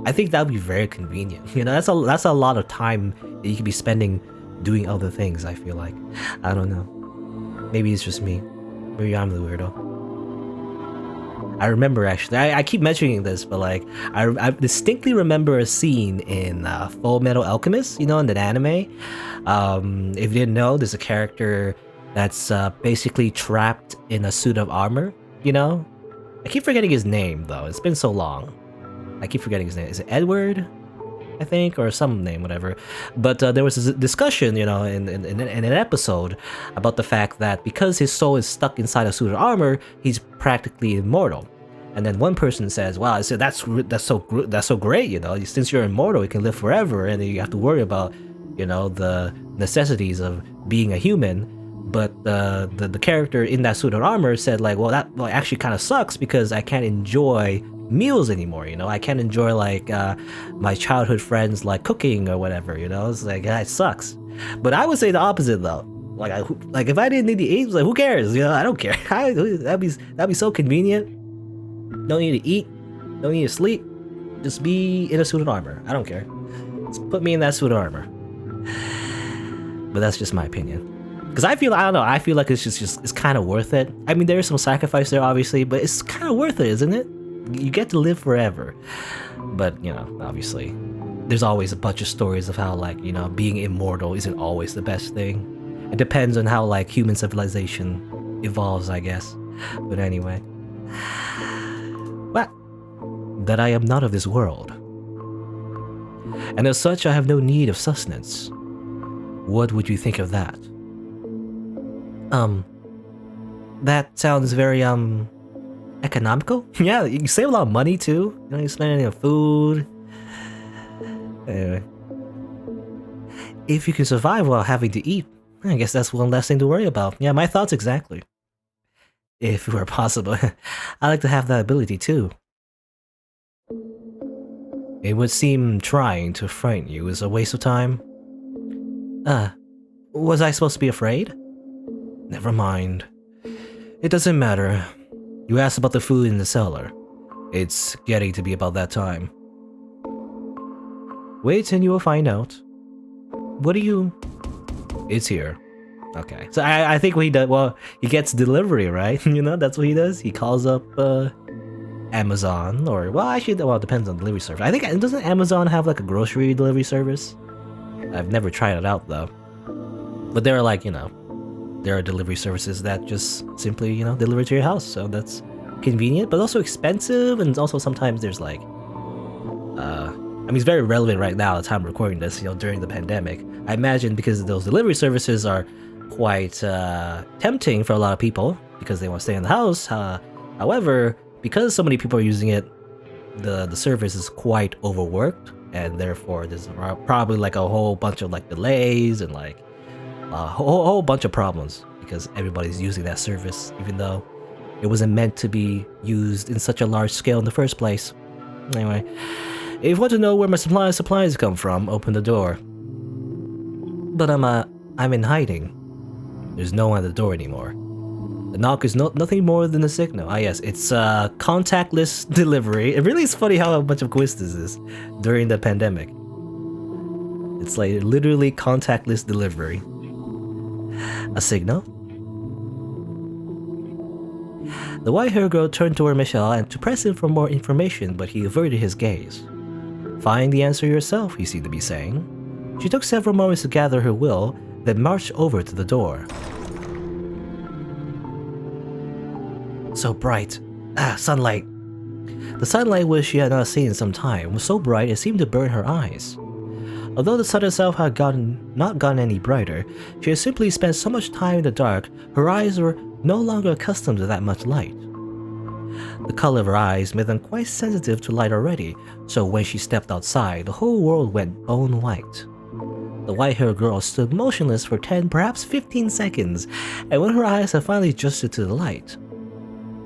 I think that would be very convenient. That's a lot of time that you could be spending doing other things, I feel like. I don't know. Maybe it's just me. Maybe I'm the weirdo. I remember, actually, I keep mentioning this, but like, I distinctly remember a scene in Full Metal Alchemist, in the anime. If you didn't know, there's a character that's basically trapped in a suit of armor, I keep forgetting his name, though. It's been so long. I keep forgetting his name. Is it Edward, I think, or some name, whatever. But there was a discussion, in an episode about the fact that because his soul is stuck inside a suit of armor, he's practically immortal. And then one person says, "Wow, I said that's so great, since you're immortal, you can live forever, and you have to worry about, the necessities of being a human." But the character in that suit of armor said, like, well, that actually kind of sucks because I can't enjoy meals anymore, I can't enjoy like my childhood friends like cooking or whatever, it's like that sucks. But I would say the opposite though. Like if I didn't need to eat, like who cares? I don't care. That'd be so convenient. Don't need to eat, don't need to sleep, just be in a suit of armor. I don't care. Just put me in that suit of armor. But that's just my opinion. Because I feel like it's kind of worth it. I mean, there is some sacrifice there, obviously, but it's kind of worth it, isn't it? You get to live forever. But, obviously, there's always a bunch of stories of how, like, being immortal isn't always the best thing. It depends on how, like, human civilization evolves, I guess. But anyway. Well, that I am not of this world. And as such, I have no need of sustenance. What would you think of that? That sounds very, economical? Yeah, you can save a lot of money too. You spend any on food. Anyway. If you can survive while having to eat, I guess that's one less thing to worry about. Yeah, my thoughts exactly. If it were possible. I like to have that ability too. It would seem trying to frighten you is a waste of time. Was I supposed to be afraid? Never mind. It doesn't matter. You asked about the food in the cellar. It's getting to be about that time. Wait and you will find out. What do you... It's here. Okay. So I think what he does... Well, he gets delivery, right? That's what he does. He calls up Amazon or... Well, actually, it depends on the delivery service. I think... Doesn't Amazon have like a grocery delivery service? I've never tried it out though. But there are like, there are delivery services that just simply, deliver to your house. So that's convenient, but also expensive. And also sometimes there's like, I mean, it's very relevant right now at the time of recording this, during the pandemic. I imagine because those delivery services are quite tempting for a lot of people because they want to stay in the house. However, because so many people are using it, the service is quite overworked. And therefore there's probably like a whole bunch of like delays and like a whole bunch of problems because everybody's using that service, even though It wasn't meant to be used in such a large scale in the first place. Anyway, if you want to know where my supplies come from, open the door. But I'm in hiding. There's no one at the door anymore. The knock is nothing more than a signal. Ah yes, it's contactless delivery. It really is funny how much of a quiz this is during the pandemic. It's like literally contactless delivery. A signal? The white-haired girl turned toward Michelle and to press him for more information, but he averted his gaze. Find the answer yourself, he seemed to be saying. She took several moments to gather her will, then marched over to the door. So bright. Sunlight. The sunlight, which she had not seen in some time, was so bright it seemed to burn her eyes. Although the sun itself had not gotten any brighter, she had simply spent so much time in the dark, her eyes were no longer accustomed to that much light. The color of her eyes made them quite sensitive to light already, so when she stepped outside, the whole world went bone white. The white-haired girl stood motionless for 10, perhaps 15 seconds, and when her eyes had finally adjusted to the light.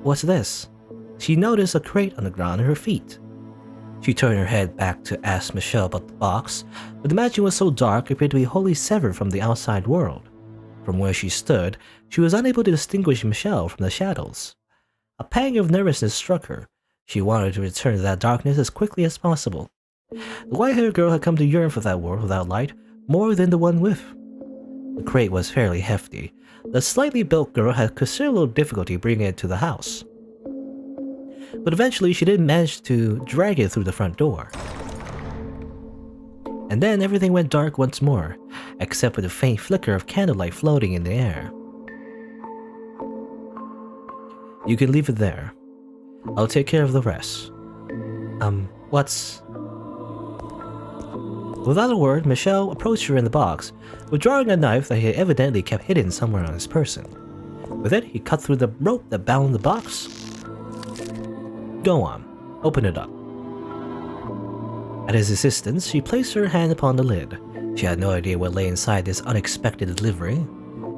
What's this? She noticed a crate on the ground at her feet. She turned her head back to ask Michelle about the box, but the mansion was so dark it appeared to be wholly severed from the outside world. From where she stood, she was unable to distinguish Michelle from the shadows. A pang of nervousness struck her. She wanted to return to that darkness as quickly as possible. The white-haired girl had come to yearn for that world without light more than the one with. The crate was fairly hefty. The slightly built girl had considerable difficulty bringing it to the house. But eventually she did manage to drag it through the front door. And then everything went dark once more, except for the faint flicker of candlelight floating in the air. You can leave it there. I'll take care of the rest. What's... Without a word, Michelle approached her in the box, withdrawing a knife that he had evidently kept hidden somewhere on his person. With it, he cut through the rope that bound the box. Go on, open it up. At his insistence, she placed her hand upon the lid. She had no idea what lay inside this unexpected delivery.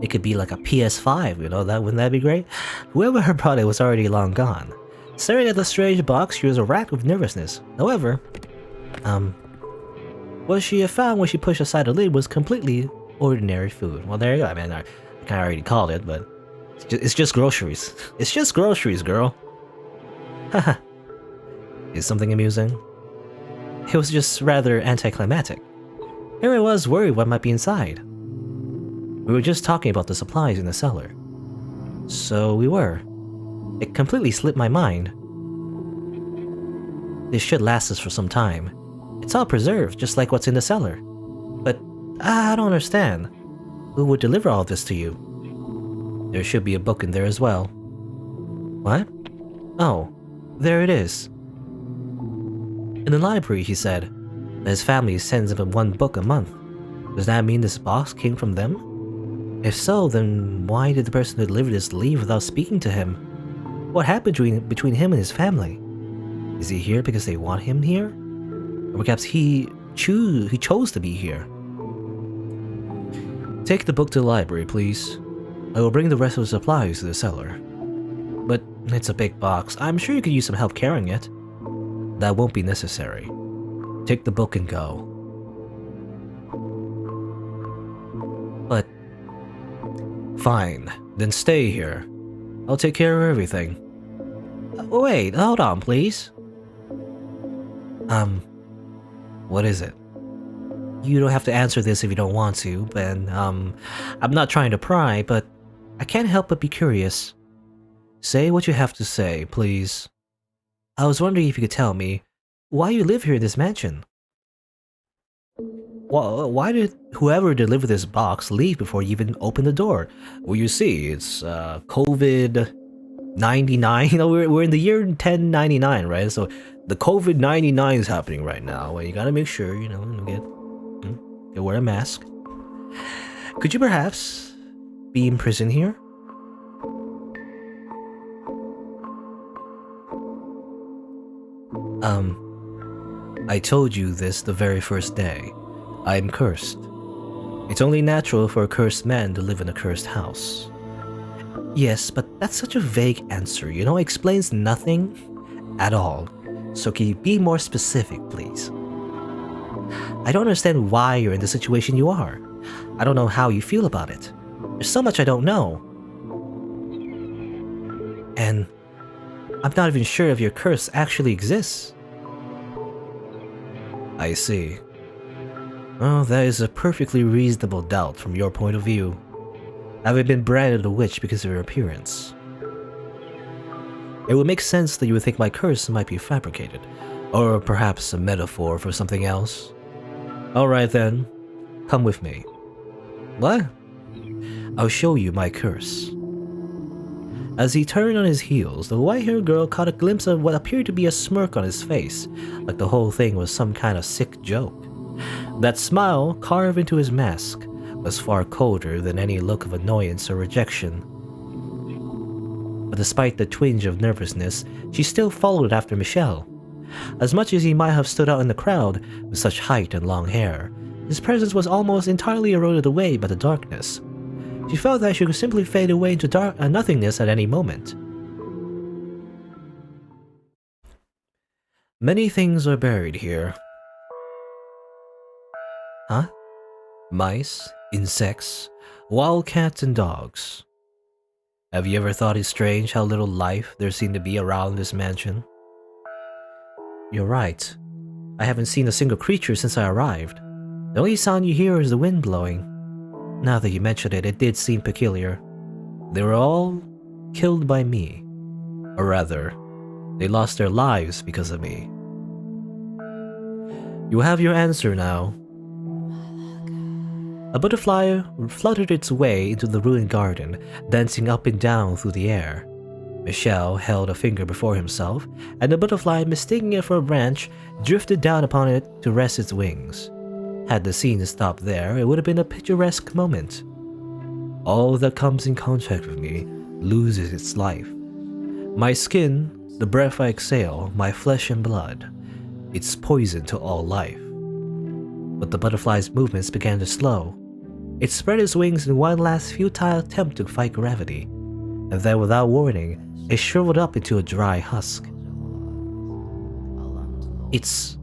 It could be like a PS5, wouldn't that be great? Whoever brought it was already long gone. Staring at the strange box, she was a rack of nervousness. However, what she had found when she pushed aside the lid was completely ordinary food. Well, there you go. I mean, I kind of already called it, but it's just groceries. It's just groceries, girl. Haha. Is something amusing? It was just rather anticlimactic. Here I was worried what might be inside. We were just talking about the supplies in the cellar. So we were. It completely slipped my mind. This should last us for some time. It's all preserved, just like what's in the cellar. But I don't understand. Who would deliver all this to you? There should be a book in there as well. What? Oh, there it is. In the library, he said, that his family sends him one book a month. Does that mean this box came from them? If so, then why did the person who delivered this leave without speaking to him? What happened between him and his family? Is he here because they want him here? Or perhaps he chose to be here? Take the book to the library, please. I will bring the rest of the supplies to the cellar. But it's a big box. I'm sure you could use some help carrying it. That won't be necessary. Take the book and go. But... Fine, then stay here. I'll take care of everything. Wait, hold on, please. What is it? You don't have to answer this if you don't want to, and, I'm not trying to pry, but I can't help but be curious. Say what you have to say, please. I was wondering if you could tell me why you live here in this mansion. Well, why did whoever delivered this box leave before you even opened the door? Well, you see, it's COVID-99. You know, we're in the year 1099, right? So the COVID-99 is happening right now. Well, you gotta make sure, get wear a mask. Could you perhaps be in prison here? I told you this the very first day. I'm cursed. It's only natural for a cursed man to live in a cursed house. Yes, but that's such a vague answer, explains nothing at all. So can you be more specific, please? I don't understand why you're in the situation you are. I don't know how you feel about it. There's so much I don't know. And I'm not even sure if your curse actually exists. I see. Well, that is a perfectly reasonable doubt from your point of view. Having been branded a witch because of your appearance. It would make sense that you would think my curse might be fabricated, or perhaps a metaphor for something else. Alright then, come with me. What? I'll show you my curse. As he turned on his heels, the white-haired girl caught a glimpse of what appeared to be a smirk on his face, like the whole thing was some kind of sick joke. That smile, carved into his mask, was far colder than any look of annoyance or rejection. But despite the twinge of nervousness, she still followed after Michelle. As much as he might have stood out in the crowd with such height and long hair, his presence was almost entirely eroded away by the darkness. She felt that she could simply fade away into nothingness at any moment. Many things are buried here. Huh? Mice, insects, wildcats, and dogs. Have you ever thought it strange how little life there seemed to be around this mansion? You're right. I haven't seen a single creature since I arrived. The only sound you hear is the wind blowing. Now that you mention it, it did seem peculiar. They were all killed by me. Or rather, they lost their lives because of me. You have your answer now. A butterfly fluttered its way into the ruined garden, dancing up and down through the air. Michelle held a finger before himself, and the butterfly, mistaking it for a branch, drifted down upon it to rest its wings. Had the scene stopped there, it would have been a picturesque moment. All that comes in contact with me loses its life. My skin, the breath I exhale, my flesh and blood, it's poison to all life. But the butterfly's movements began to slow. It spread its wings in one last futile attempt to fight gravity, and then without warning, it shriveled up into a dry husk. It's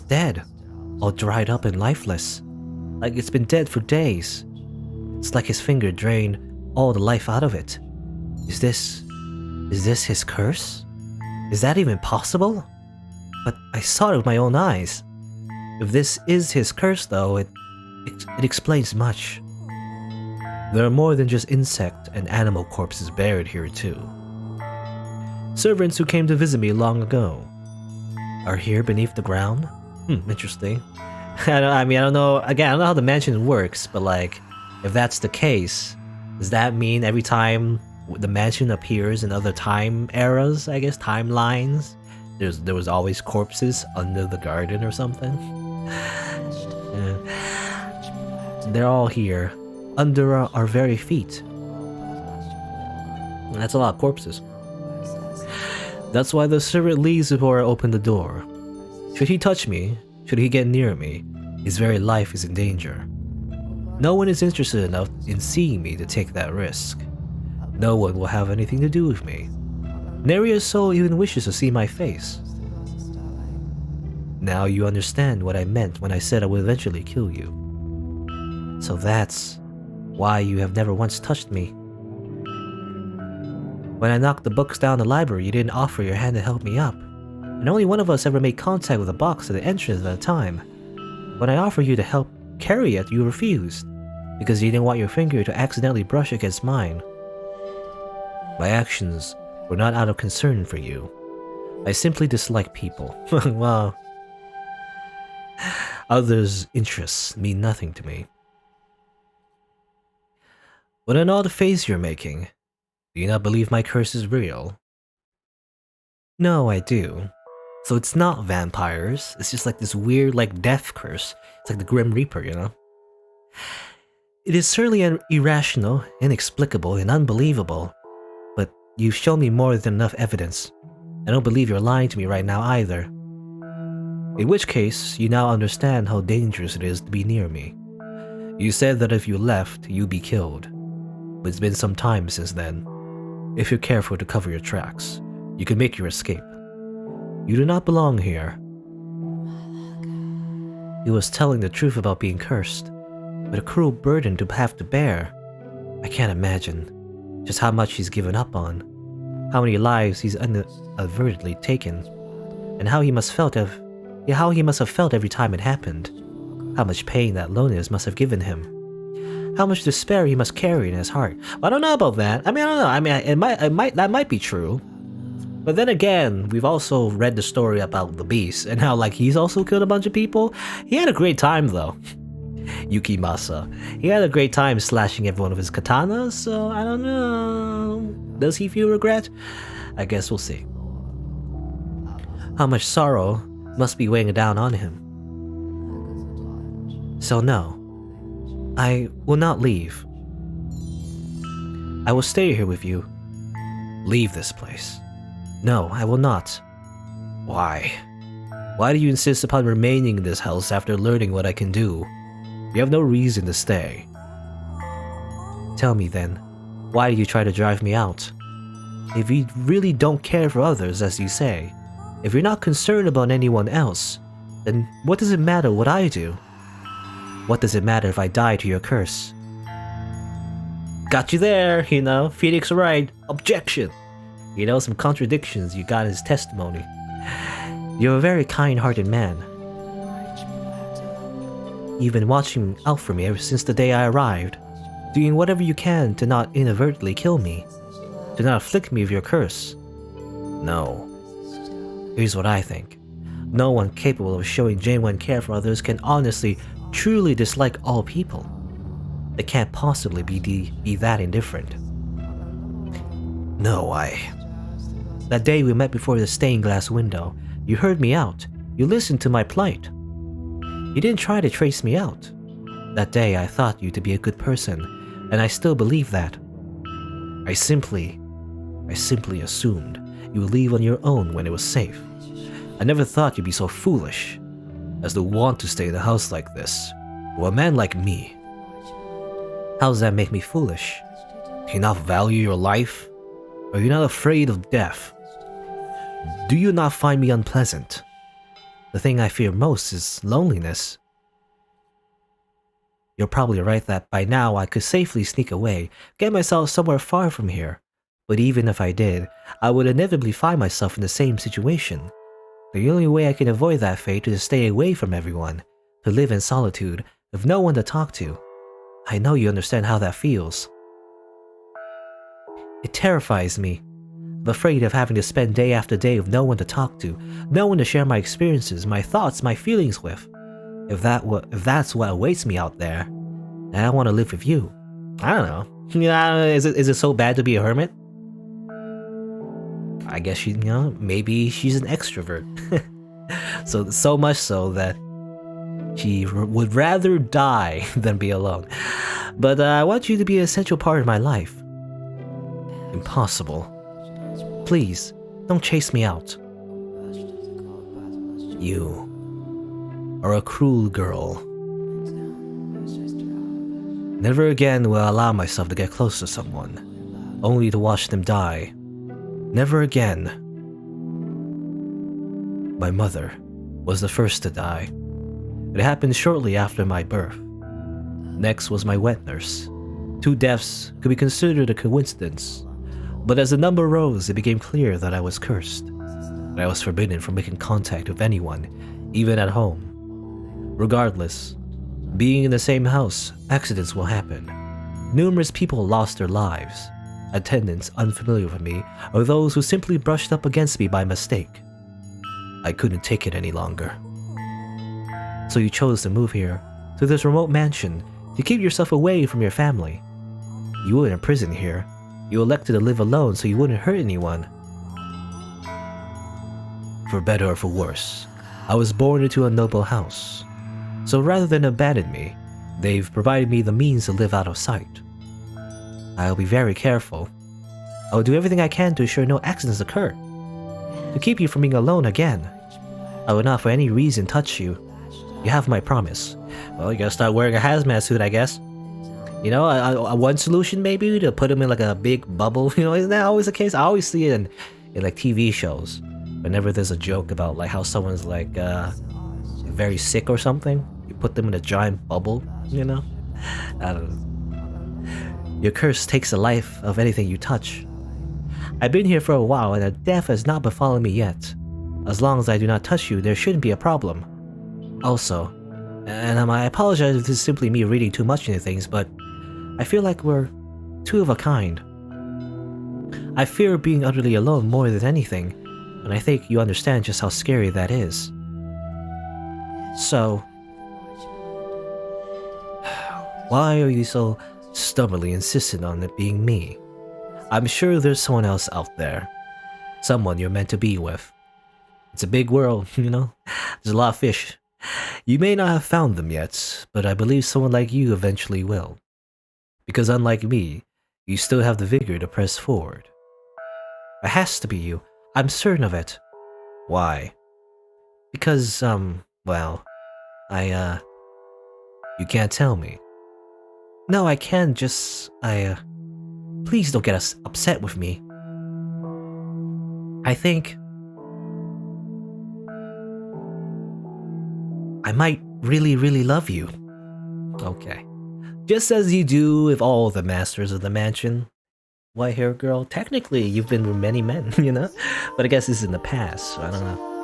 dead, all dried up and lifeless, like it's been dead for days. It's like his finger drained all the life out of it. Is this his curse? Is that even possible? But I saw it with my own eyes. If this is his curse though, it explains much. There are more than just insect and animal corpses buried here too. Servants who came to visit me long ago are here beneath the ground? Interesting. I don't know, again, I don't know how the mansion works, but like, if that's the case, does that mean every time the mansion appears in other time eras, I guess, timelines, there was always corpses under the garden or something? They're all here, under our very feet. That's a lot of corpses. That's why the servant leaves before I open the door. Should he touch me, should he get near me, his very life is in danger. No one is interested enough in seeing me to take that risk. No one will have anything to do with me. Nary a soul even wishes to see my face. Now you understand what I meant when I said I would eventually kill you. So that's why you have never once touched me. When I knocked the books down the library, you didn't offer your hand to help me up, and only one of us ever made contact with the box at the entrance at a time. When I offered you to help carry it, you refused, because you didn't want your finger to accidentally brush against mine. My actions were not out of concern for you. I simply dislike people. Well, others' interests mean nothing to me. What an odd face you're making. Do you not believe my curse is real? No, I do. So it's not vampires, it's just like this weird, like, death curse. It's like the Grim Reaper, you know? It is certainly irrational, inexplicable, and unbelievable, but you've shown me more than enough evidence. I don't believe you're lying to me right now either. In which case, you now understand how dangerous it is to be near me. You said that if you left, you'd be killed. but it's been some time since then. If you're careful to cover your tracks, you can make your escape. You do not belong here. He was telling the truth about being cursed, but a cruel burden to have to bear. I can't imagine just how much he's given up on, how many lives he's inadvertently taken, and how he must have felt every time it happened. How much pain that loneliness must have given him. How much despair he must carry in his heart. I don't know about that. I don't know. That might be true. But then again, we've also read the story about the beast and how he's also killed a bunch of people. He had a great time though. Yukimasa. He had a great time slashing every one of his katanas, so I don't know. Does he feel regret? I guess we'll see. How much sorrow must be weighing down on him. So no, I will not leave. I will stay here with you. Leave this place. No, I will not. Why? Why do you insist upon remaining in this house after learning what I can do? You have no reason to stay. Tell me then, why do you try to drive me out? If you really don't care for others, as you say, if you're not concerned about anyone else, then what does it matter what I do? What does it matter if I die to your curse? Got you there, Phoenix right. Objection. Some contradictions you got in his testimony. You're a very kind-hearted man. You've been watching out for me ever since the day I arrived, doing whatever you can to not inadvertently kill me, to not afflict me with your curse. No. Here's what I think. No one capable of showing genuine care for others can honestly, truly dislike all people. They can't possibly be that indifferent. No, That day we met before the stained glass window, you heard me out. You listened to my plight. You didn't try to trace me out. That day I thought you to be a good person, and I still believe that. I simply assumed you would leave on your own when it was safe. I never thought you'd be so foolish as to want to stay in a house like this, with a man like me. How does that make me foolish? Do you not value your life? Are you not afraid of death? Do you not find me unpleasant? The thing I fear most is loneliness. You're probably right that by now I could safely sneak away, get myself somewhere far from here. But even if I did, I would inevitably find myself in the same situation. The only way I can avoid that fate is to stay away from everyone, to live in solitude, with no one to talk to. I know you understand how that feels. It terrifies me. I'm afraid of having to spend day after day with no one to talk to, no one to share my experiences, my thoughts, my feelings with. If that's what awaits me out there, I want to live with you. I don't know. Is it so bad to be a hermit? I guess maybe she's an extrovert. so much so that she would rather die than be alone. But I want you to be an essential part of my life. Impossible. Please, don't chase me out. You are a cruel girl. Never again will I allow myself to get close to someone, only to watch them die. Never again. My mother was the first to die. It happened shortly after my birth. Next was my wet nurse. 2 deaths could be considered a coincidence, but as the number rose, it became clear that I was cursed, that I was forbidden from making contact with anyone, even at home. Regardless, being in the same house, accidents will happen. Numerous people lost their lives. Attendants unfamiliar with me, or those who simply brushed up against me by mistake. I couldn't take it any longer. So you chose to move here, to this remote mansion, to keep yourself away from your family. You weren't in prison here. You elected to live alone so you wouldn't hurt anyone. For better or for worse, I was born into a noble house. So rather than abandon me, they've provided me the means to live out of sight. I'll be very careful. I will do everything I can to ensure no accidents occur. To keep you from being alone again. I will not for any reason touch you. You have my promise. Well, you gotta start wearing a hazmat suit, I guess. You know, one solution maybe to put them in like a big bubble. You know, isn't that always the case? I always see it in like TV shows. Whenever there's a joke about like how someone's like very sick or something, you put them in a giant bubble. You know, I don't know. Your curse takes the life of anything you touch. I've been here for a while and a death has not befallen me yet. As long as I do not touch you, there shouldn't be a problem. Also, and I apologize if this is simply me reading too much into things, but I feel like we're two of a kind. I fear being utterly alone more than anything, and I think you understand just how scary that is. So, why are you so stubbornly insistent on it being me? I'm sure there's someone else out there. Someone you're meant to be with. It's a big world, you know? There's a lot of fish. You may not have found them yet, but I believe someone like you eventually will. Because unlike me, you still have the vigor to press forward. It has to be you. I'm certain of it. Why? Because, well, you can't tell me. No, I can, just, please don't get us upset with me. I think I might really love you. Okay. Just as you do with all the masters of the mansion. White hair girl, technically you've been with many men, you know? But I guess this is in the past, so I don't know.